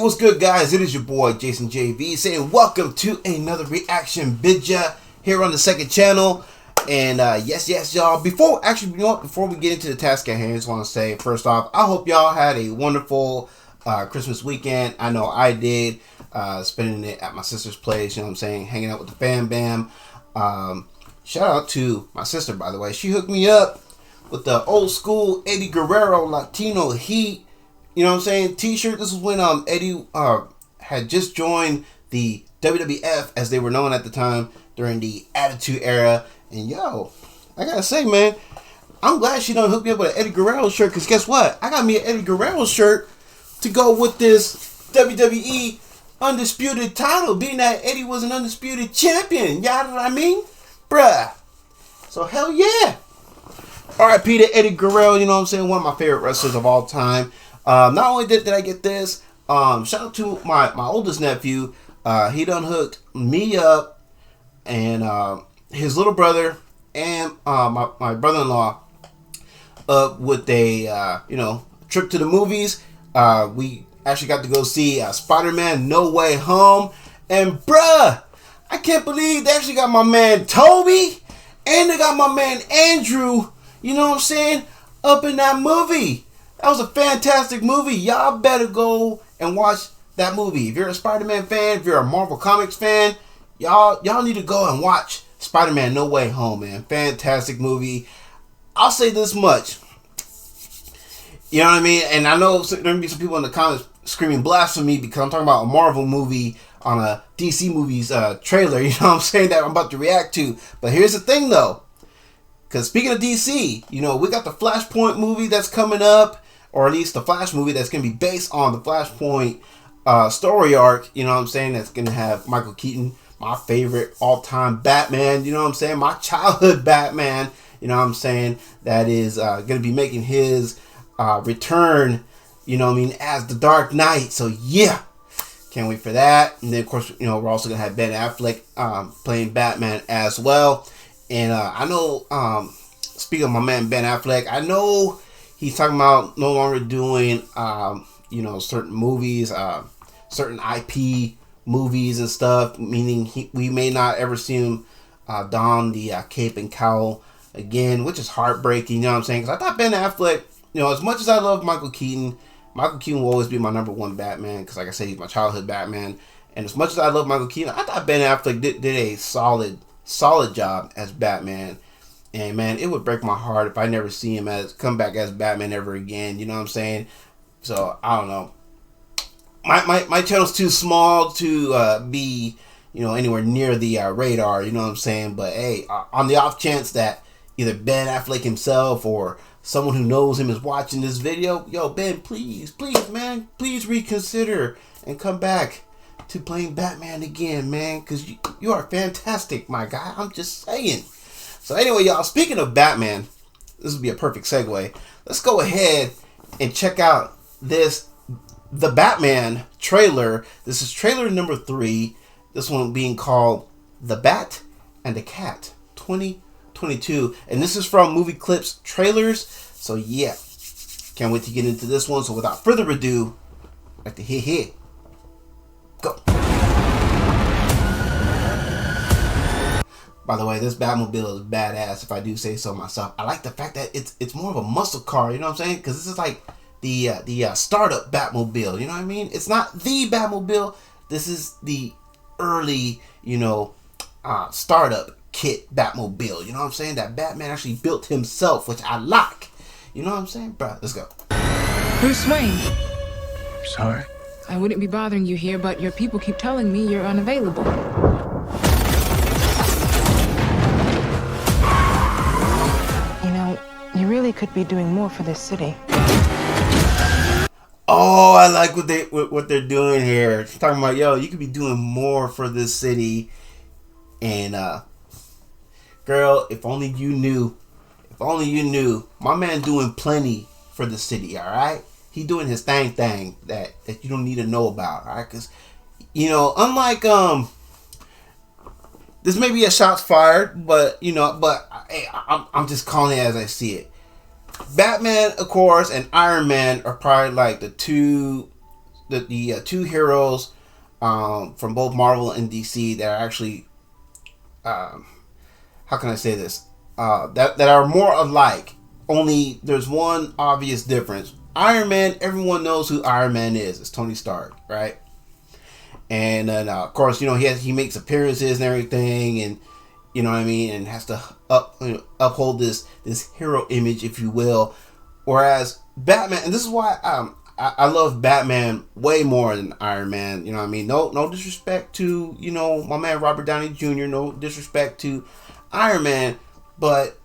what's good, guys? It is your boy Jason JV saying welcome to another reaction vidya here on the second channel. And yes, y'all. Before we get into the task at hand, I just want to say first off, I hope y'all had a wonderful Christmas weekend. I know I did, spending it at my sister's place. You know what I'm saying, hanging out with the fam bam. Shout out to my sister, by the way. She hooked me up with the old school Eddie Guerrero Latino Heat. You know what I'm saying? T-shirt. This was when Eddie had just joined the WWF, as they were known at the time, during the Attitude Era. And yo, I gotta say, man, I'm glad she done hook me up with an Eddie Guerrero shirt. Cause guess what? I got me an Eddie Guerrero shirt to go with this WWE Undisputed title, being that Eddie was an undisputed champion. Y'all know what I mean? Bruh. So hell yeah. R.I.P. to Eddie Guerrero. You know what I'm saying? One of my favorite wrestlers of all time. Not only did I get this, shout out to my oldest nephew. He done hooked me up and his little brother and my brother-in-law up with a trip to the movies. We actually got to go see Spider-Man No Way Home, and bruh, I can't believe they actually got my man Toby and they got my man Andrew, you know what I'm saying, up in that movie. That was a fantastic movie. Y'all better go and watch that movie. If you're a Spider-Man fan, if you're a Marvel Comics fan, y'all need to go and watch Spider-Man No Way Home, man. Fantastic movie. I'll say this much. You know what I mean? And I know there may be some people in the comments screaming blasphemy because I'm talking about a Marvel movie on a DC movies trailer. You know what I'm saying? That I'm about to react to. But here's the thing, though. Because speaking of DC, you know, we got the Flashpoint movie that's coming up. Or at least the Flash movie that's going to be based on the Flashpoint story arc. You know what I'm saying? That's going to have Michael Keaton, my favorite all-time Batman. You know what I'm saying? My childhood Batman. You know what I'm saying? That is going to be making his return, you know what I mean, as the Dark Knight. So, yeah. Can't wait for that. And then, of course, you know, we're also going to have Ben Affleck playing Batman as well. And I know, speaking of my man Ben Affleck, I know he's talking about no longer doing, certain movies, certain IP movies and stuff, meaning we may not ever see him don the cape and cowl again, which is heartbreaking, you know what I'm saying? Because I thought Ben Affleck, you know, as much as I love Michael Keaton will always be my number one Batman, because like I said, he's my childhood Batman. And as much as I love Michael Keaton, I thought Ben Affleck did a solid job as Batman. And man, it would break my heart if I never see him come back as Batman ever again. You know what I'm saying? So I don't know. My channel's too small to be, you know, anywhere near the radar. You know what I'm saying? But hey, on the off chance that either Ben Affleck himself or someone who knows him is watching this video, yo Ben, please, man, please reconsider and come back to playing Batman again, man, because you are fantastic, my guy. I'm just saying. So anyway, y'all, speaking of Batman, this would be a perfect segue. Let's go ahead and check out the Batman trailer. This is trailer number 3. This one being called The Bat and the Cat 2022. And this is from MovieClips trailers. So yeah, can't wait to get into this one. So without further ado, like to hit. Go. By the way, this Batmobile is badass, if I do say so myself. I like the fact that it's more of a muscle car, you know what I'm saying? Because this is like the startup Batmobile, you know what I mean? It's not the Batmobile. This is the early, startup kit Batmobile, you know what I'm saying? That Batman actually built himself, which I like. You know what I'm saying? Bruh, let's go. Bruce Wayne. Sorry. I wouldn't be bothering you here, but your people keep telling me you're unavailable. You really could be doing more for this city. Oh, I like what they're doing here. She's talking about, yo, you could be doing more for this city. And girl, if only you knew. If only you knew. My man doing plenty for the city, alright? He doing his thing that you don't need to know about, alright? Because, you know, unlike this may be a shots fired, but hey, I'm just calling it as I see it. Batman, of course, and Iron Man are probably like the two the two heroes from both Marvel and DC that are actually how can I say this that are more alike. Only there's one obvious difference. Iron Man, everyone knows who Iron Man is. It's Tony Stark, right? And then of course, you know, he makes appearances and everything, and you know what I mean, and has to uphold this hero image, if you will. Whereas Batman, and this is why I love Batman way more than Iron Man. You know what I mean? No disrespect to, you know, my man Robert Downey Jr. No disrespect to Iron Man, but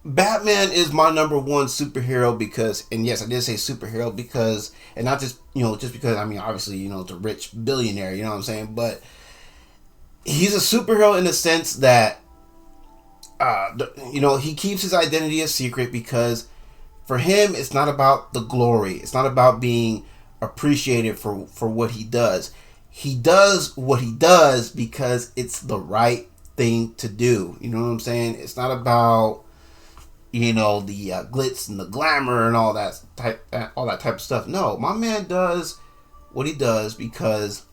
Batman is my number one superhero because, and yes, I did say superhero because, and not just, you know, just because, I mean, obviously, you know, it's a rich billionaire, you know what I'm saying? But he's a superhero in the sense that, you know, he keeps his identity a secret because for him, it's not about the glory. It's not about being appreciated for what he does. He does what he does because it's the right thing to do. You know what I'm saying? It's not about, you know, the glitz and the glamour and all that type of stuff. No, my man does what he does because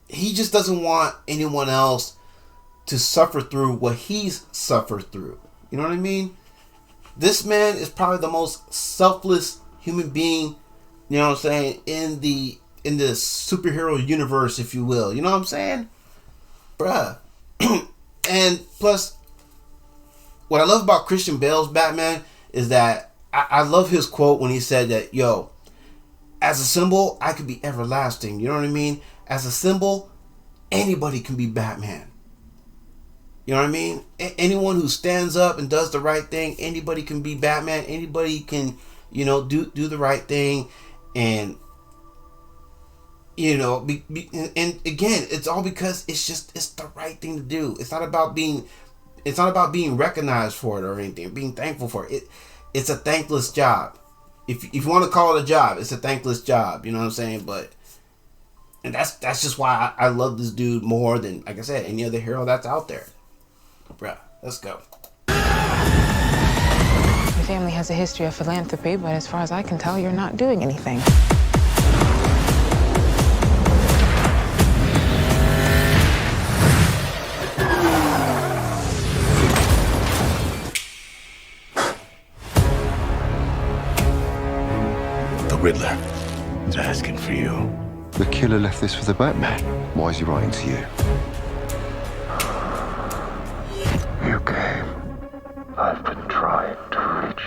he just doesn't want anyone else to suffer through what he's suffered through. You know what I mean? This man is probably the most selfless human being, you know what I'm saying, in the superhero universe, if you will. You know what I'm saying? Bruh. And plus, what I love about Christian Bale's Batman is that I love his quote when he said that, yo, as a symbol, I could be everlasting. You know what I mean? As a symbol, anybody can be Batman. You know what I mean? Anyone who stands up and does the right thing, anybody can be Batman. Anybody can, you know, do the right thing. And, you know, and again, it's all because it's the right thing to do. It's not about being recognized for it or anything, being thankful for it. It's a thankless job. If you want to call it a job, it's a thankless job. You know what I'm saying? But, and that's just why I love this dude more than, like I said, any other hero that's out there. Bruh, let's go. Your family has a history of philanthropy, but as far as I can tell, you're not doing anything. The Riddler is asking for you. The killer left this for the Batman. Why is he writing to you? You came. I've been trying to reach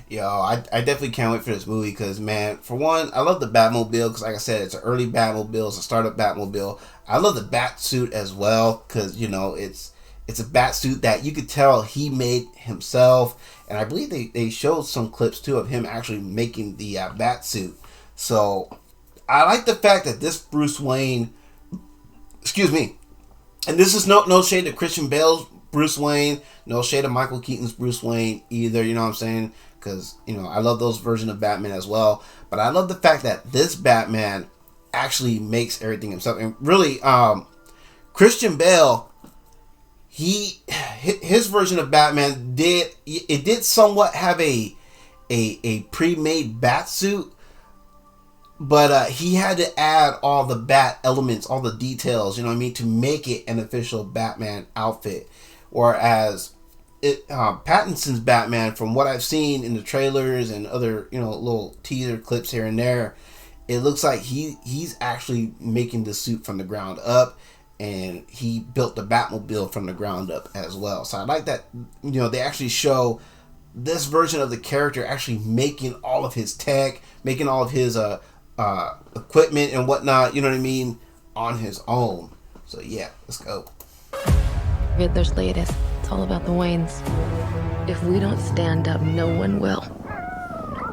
you. Yo, I definitely can't wait for this movie because, man, for one, I love the Batmobile because, like I said, it's an early Batmobile, it's a startup Batmobile. I love the bat suit as well because, you know, it's a bat suit that you could tell he made himself, and I believe they showed some clips too of him actually making the bat suit. So I like the fact that this Bruce Wayne, excuse me, and this is no shade to Christian Bale's Bruce Wayne, no shade to Michael Keaton's Bruce Wayne either, you know what I'm saying? Because, you know, I love those versions of Batman as well. But I love the fact that this Batman actually makes everything himself. And really, Christian Bale, his version of Batman did somewhat have a pre-made bat suit. But he had to add all the bat elements, all the details, you know what I mean, to make it an official Batman outfit. Whereas Pattinson's Batman, from what I've seen in the trailers and other, you know, little teaser clips here and there, it looks like he's actually making the suit from the ground up, and he built the Batmobile from the ground up as well. So I like that, you know, they actually show this version of the character actually making all of his tech, making all of his equipment and whatnot, you know what I mean, on his own. So yeah, let's go. Riddler's latest. It's all about the Waynes. If we don't stand up, no one will.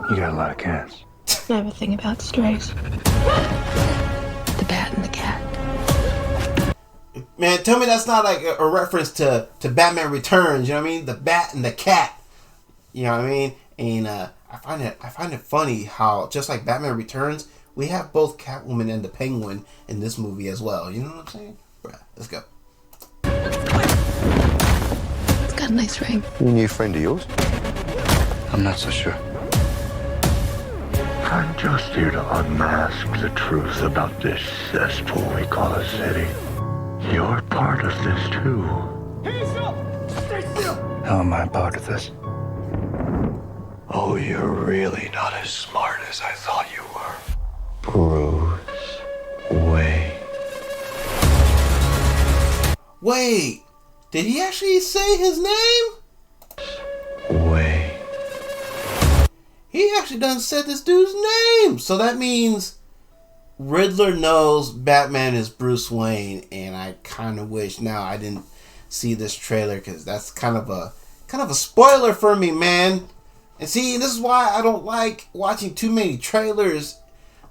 You got a lot of cats. I have a thing about strays. The bat and the cat. Man, tell me that's not like a reference to Batman Returns, you know what I mean? The bat and the cat. You know what I mean? And I find it funny how, just like Batman Returns, we have both Catwoman and the Penguin in this movie as well. You know what I'm saying? Bruh, let's go. It's got a nice ring. A new friend of yours? I'm not so sure. I'm just here to unmask the truth about this cesspool we call a city. You're part of this too. Stay still! How am I part of this? Oh, you're really not as smart as I thought you were. Bruce Wayne. Wait, did he actually say his name? Wayne. He actually done said this dude's name. So that means Riddler knows Batman is Bruce Wayne, and I kind of wish now I didn't see this trailer, because that's kind of a spoiler for me, man. And see, this is why I don't like watching too many trailers,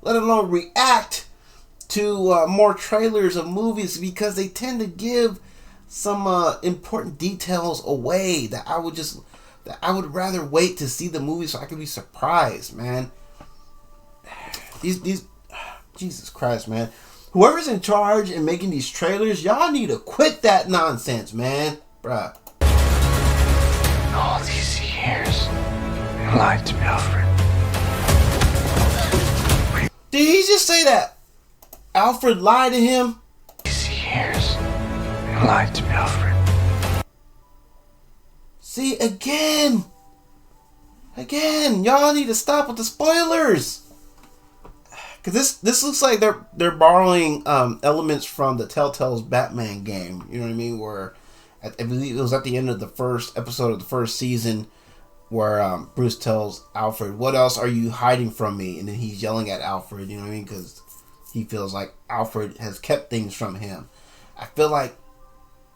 let alone react to more trailers of movies, because they tend to give some important details away that I would rather wait to see the movie so I can be surprised, man. These Jesus Christ, man. Whoever's in charge and making these trailers, y'all need to quit that nonsense, man. Bruh. All these years, you lied to me, Alfred. Did he just say that Alfred lied to him? These years, you lied to me, Alfred. See, again, y'all need to stop with the spoilers. Cause this looks like they're borrowing elements from the Telltale's Batman game. You know what I mean? Where I believe it was at the end of the first episode of the first season, where Bruce tells Alfred, "What else are you hiding from me?" And then he's yelling at Alfred. You know what I mean? Because he feels like Alfred has kept things from him. I feel like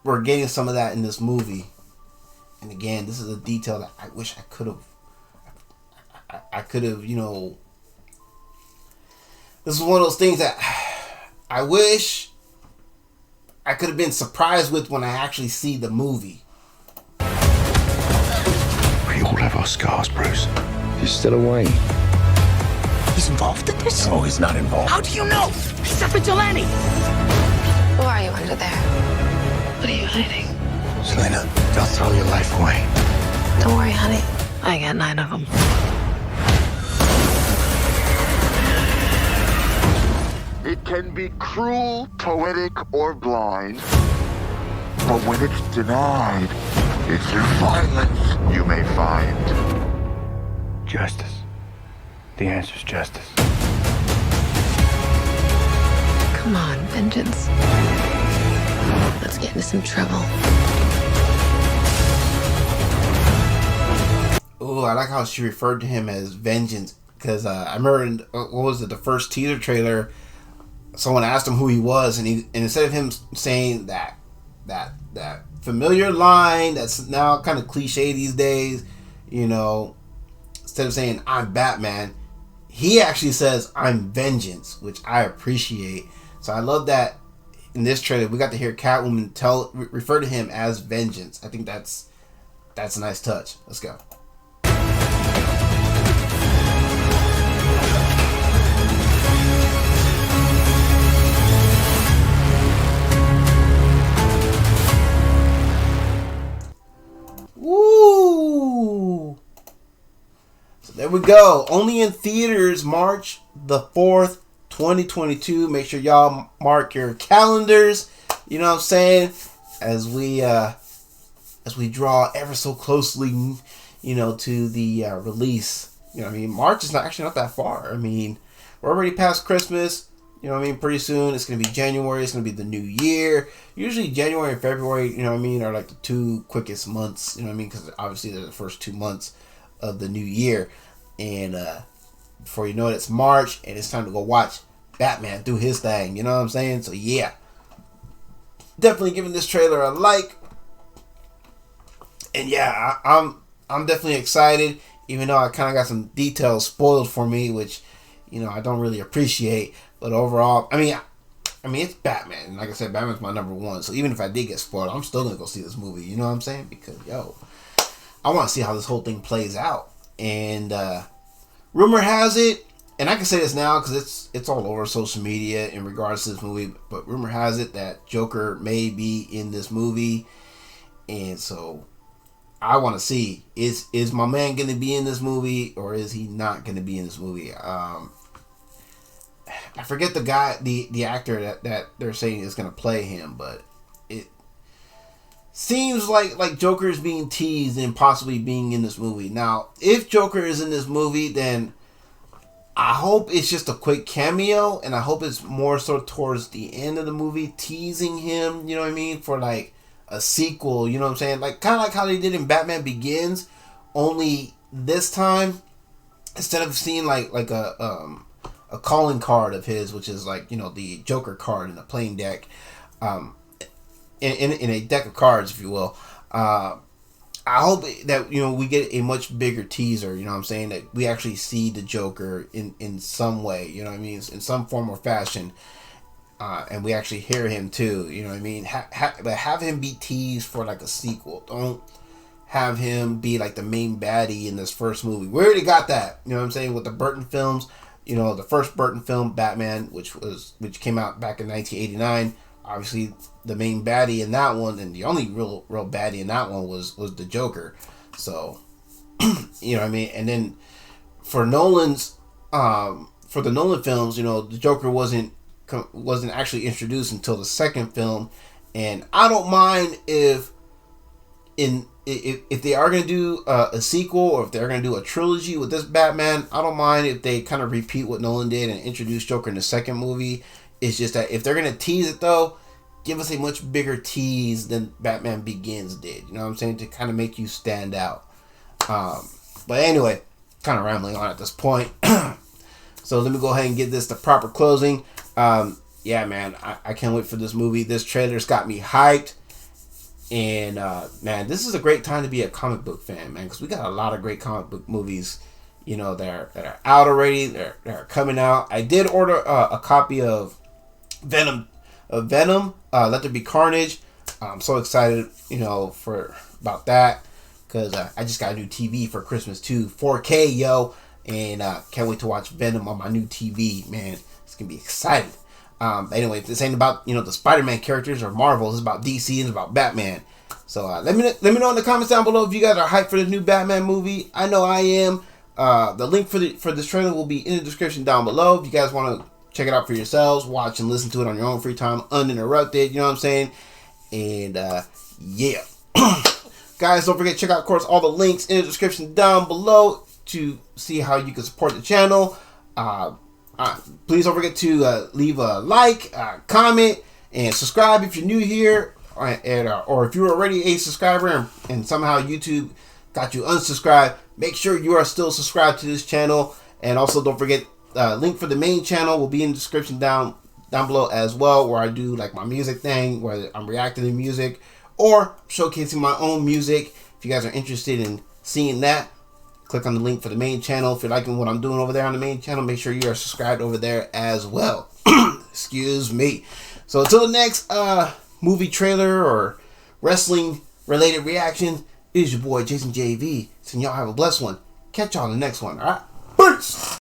we're getting some of that in this movie. And again, this is a detail that I wish I could have, you know. This is one of those things that I wish I could have been surprised with when I actually see the movie. We all have our scars, Bruce. You're still away. He's involved in this? No, he's not involved. How do you know? He's a vigilante! Who are you under there? What are you hiding? Selena, don't throw your life away. Don't worry, honey. I got 9 of them. It can be cruel, poetic, or blind. But when it's denied, it's through violence you may find. Justice. The answer's justice. Come on, vengeance. Let's get into some trouble. Oh, I like how she referred to him as Vengeance. Because I remember in, what was it, the first teaser trailer, someone asked him who he was, and instead of him saying that familiar line that's now kind of cliche these days, you know, instead of saying I'm Batman, he actually says I'm Vengeance, which I appreciate. So I love that in this trailer we got to hear Catwoman refer to him as Vengeance. I think that's a nice touch. Let's go. Woo! So there we go. Only in theaters March the 4th, 2022. Make sure y'all mark your calendars. You know what I'm saying? As we draw ever so closely, you know, to the release. You know what I mean? March is not that far. I mean, we're already past Christmas. You know what I mean? Pretty soon it's going to be January. It's going to be the new year. Usually January and February, you know what I mean, are like the 2 quickest months. You know what I mean? Because obviously they're the first 2 months of the new year. And before you know it, it's March. And it's time to go watch Batman do his thing. You know what I'm saying? So yeah. Definitely giving this trailer a like. And yeah, I'm definitely excited. Even though I kind of got some details spoiled for me. Which, you know, I don't really appreciate. But overall, I mean, it's Batman. Like I said, Batman's my number one. So even if I did get spoiled, I'm still going to go see this movie. You know what I'm saying? Because, yo, I want to see how this whole thing plays out. And rumor has it, and I can say this now because it's all over social media in regards to this movie, but rumor has it that Joker may be in this movie. And so I want to see is my man going to be in this movie or is he not going to be in this movie? I forget the guy, the actor that they're saying is going to play him, but it seems like Joker is being teased and possibly being in this movie. Now, if Joker is in this movie, then I hope it's just a quick cameo, and I hope it's more so towards the end of the movie, teasing him, you know what I mean, for like a sequel, you know what I'm saying? Like, kind of like how they did in Batman Begins, only this time, instead of seeing like a calling card of his, which is like, you know, the Joker card in a playing deck, in a deck of cards, if you will, I hope that, you know, we get a much bigger teaser, you know what I'm saying, that we actually see the Joker in some way, you know what I mean, in some form or fashion, and we actually hear him too, you know what I mean, but have him be teased for like a sequel. Don't have him be like the main baddie in this first movie. We already got that, you know what I'm saying, with the Burton films, you know, the first Burton film, Batman, which came out back in 1989, obviously the main baddie in that one, and the only real baddie in that one was the Joker. So, you know what I mean? And then for Nolan's, for the Nolan films, you know, the Joker wasn't actually introduced until the second film, and I don't mind if they are going to do a sequel, or if they're going to do a trilogy with this Batman, I don't mind if they kind of repeat what Nolan did and introduce Joker in the second movie. It's just that if they're going to tease it, though, give us a much bigger tease than Batman Begins did. You know what I'm saying? To kind of make you stand out. But anyway, kind of rambling on at this point. So let me go ahead and give this the proper closing. Yeah, man, I can't wait for this movie. This trailer's got me hyped. And, man, this is a great time to be a comic book fan, man, because we got a lot of great comic book movies, you know, that are out already, that are coming out. I did order a copy of Venom, Let There Be Carnage. I'm so excited, you know, about that, because I just got a new TV for Christmas too, 4K, yo, and can't wait to watch Venom on my new TV, man. It's gonna be exciting. Anyway, this ain't about, you know, the Spider-Man characters or Marvel. It's about DC and it's about Batman. So let me know in the comments down below if you guys are hyped for the new Batman movie. I know I am. The link for this trailer will be in the description down below. If you guys want to check it out for yourselves, watch and listen to it on your own free time, uninterrupted, you know what I'm saying? And, yeah. Guys, don't forget to check out, of course, all the links in the description down below to see how you can support the channel. Please don't forget to leave a like, comment, and subscribe if you're new here, or if you're already a subscriber and somehow YouTube got you unsubscribed, make sure you are still subscribed to this channel. And also don't forget, link for the main channel will be in the description down below as well, where I do like my music thing, where I'm reacting to music or showcasing my own music. If you guys are interested in seeing that, click on the link for the main channel. If you're liking what I'm doing over there on the main channel, make sure you are subscribed over there as well. Excuse me. So until the next movie trailer or wrestling related reaction, it is your boy Jason JV. So y'all have a blessed one. Catch y'all in the next one. All right. Peace.